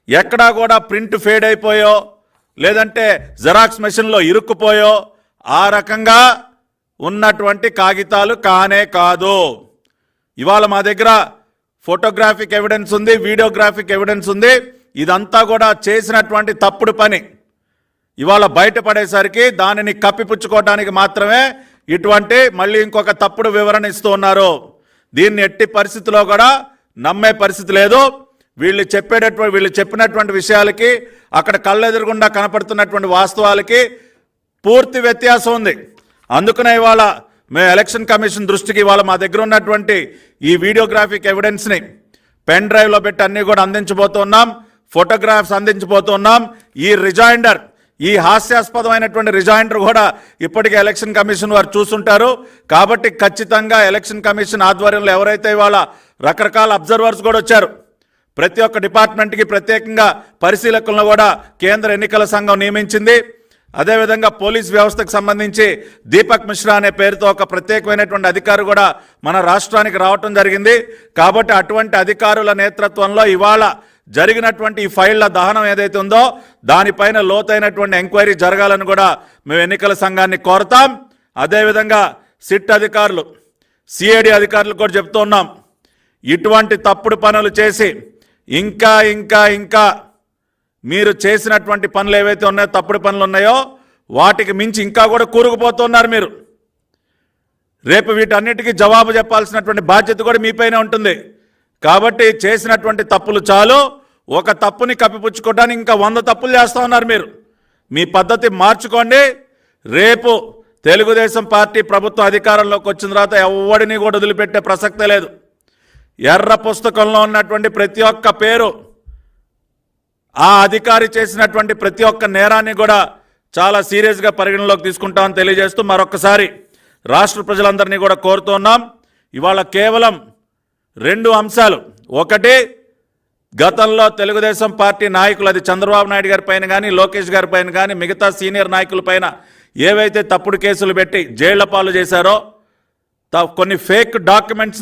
ఎక్కడా కూడా print fade అయిపోయో లేదంటే జెరాక్స్ మెషిన్లో ఇరుక్కుపోయో ఆ రకంగా ఉన్నటువంటి కాగితాలు కానే కాదు. ఇవాళ మా దగ్గర ఫోటోగ్రాఫిక్ ఎవిడెన్స్ ఉంది, వీడియోగ్రాఫిక్ ఎవిడెన్స్ ఉంది. ఇదంతా కూడా చేసినటువంటి తప్పుడు పని ఇవాళ బయటపడేసరికి దానిని కప్పిపుచ్చుకోవడానికి మాత్రమే ఇటువంటి మళ్ళీ ఇంకొక తప్పుడు వివరణ ఇస్తూ ఉన్నారు. దీన్ని ఎట్టి పరిస్థితిలో కూడా నమ్మే పరిస్థితి లేదు. వీళ్ళు చెప్పినటువంటి విషయాలకి అక్కడ కళ్ళెదురుగుండా కనపడుతున్నటువంటి వాస్తవాలకి పూర్తి వ్యత్యాసం ఉంది. అందుకనే ఇవాళ మేము ఎలక్షన్ కమిషన్ దృష్టికి ఇవాళ మా దగ్గర ఉన్నటువంటి ఈ వీడియోగ్రాఫిక్ ఎవిడెన్స్ని పెన్ డ్రైవ్లో పెట్టి అన్నీ కూడా అందించబోతున్నాం, ఫోటోగ్రాఫ్స్ అందించబోతున్నాం. ఈ రిజైండర్, ఈ హాస్యాస్పదమైనటువంటి రిజైండర్ కూడా ఇప్పటికే ఎలక్షన్ కమిషన్ వారు చూస్తుంటారు. కాబట్టి ఖచ్చితంగా ఎలక్షన్ కమిషన్ ఆధ్వర్యంలో ఎవరైతే ఇవాళ రకరకాల అబ్జర్వర్స్ కూడా వచ్చారు, ప్రతి ఒక్క డిపార్ట్మెంట్కి ప్రత్యేకంగా పరిశీలకులను కూడా కేంద్ర ఎన్నికల సంఘం నియమించింది. అదేవిధంగా పోలీస్ వ్యవస్థకు సంబంధించి దీపక్ మిశ్రా అనే పేరుతో ఒక ప్రత్యేకమైనటువంటి అధికారి కూడా మన రాష్ట్రానికి రావటం జరిగింది. కాబట్టి అటువంటి అధికారుల నేతృత్వంలో ఇవాళ జరిగినటువంటి ఈ ఫైళ్ల దహనం ఏదైతే ఉందో దానిపైన లోతైనటువంటి ఎంక్వైరీ జరగాలని కూడా మేము ఎన్నికల సంఘాన్ని కోరుతాం. అదేవిధంగా సిట్ అధికారులు, సిఐడి అధికారులు కూడా చెప్తూ ఉన్నాం, ఇటువంటి తప్పుడు పనులు చేసి ఇంకా ఇంకా ఇంకా మీరు చేసినటువంటి పనులు ఏవైతే ఉన్నాయో, తప్పుడు పనులు ఉన్నాయో వాటికి మించి ఇంకా కూడా కూరుకుపోతున్నారు మీరు. రేపు వీటన్నిటికీ జవాబు చెప్పాల్సినటువంటి బాధ్యత కూడా మీపైనే ఉంటుంది. కాబట్టి చేసినటువంటి తప్పులు చాలు, ఒక తప్పుని కప్పిపుచ్చుకోవడానికి ఇంకా 100 తప్పులు చేస్తూ ఉన్నారు మీరు. మీ పద్ధతి మార్చుకోండి. రేపు తెలుగుదేశం పార్టీ ప్రభుత్వం అధికారంలోకి వచ్చిన తర్వాత ఎవడిని కూడా వదిలిపెట్టే ప్రసక్తే లేదు. ఎర్ర పుస్తకంలో ఉన్నటువంటి ప్రతి ఒక్క పేరు, ఆ అధికారి చేసినటువంటి ప్రతి ఒక్క నేరాన్ని కూడా చాలా సీరియస్గా పరిగణలోకి తీసుకుంటామని తెలియజేస్తూ మరొకసారి రాష్ట్ర ప్రజలందరినీ కూడా కోరుతున్నాం. ఇవాళ కేవలం 2 అంశాలు. ఒకటి, గతంలో తెలుగుదేశం పార్టీ నాయకులు, అది చంద్రబాబు నాయుడు గారి పైన కానీ లోకేష్ గారి పైన కానీ మిగతా సీనియర్ నాయకుల పైన ఏవైతే తప్పుడు కేసులు పెట్టి జైళ్ల పాలు చేశారో, కొన్ని ఫేక్ డాక్యుమెంట్స్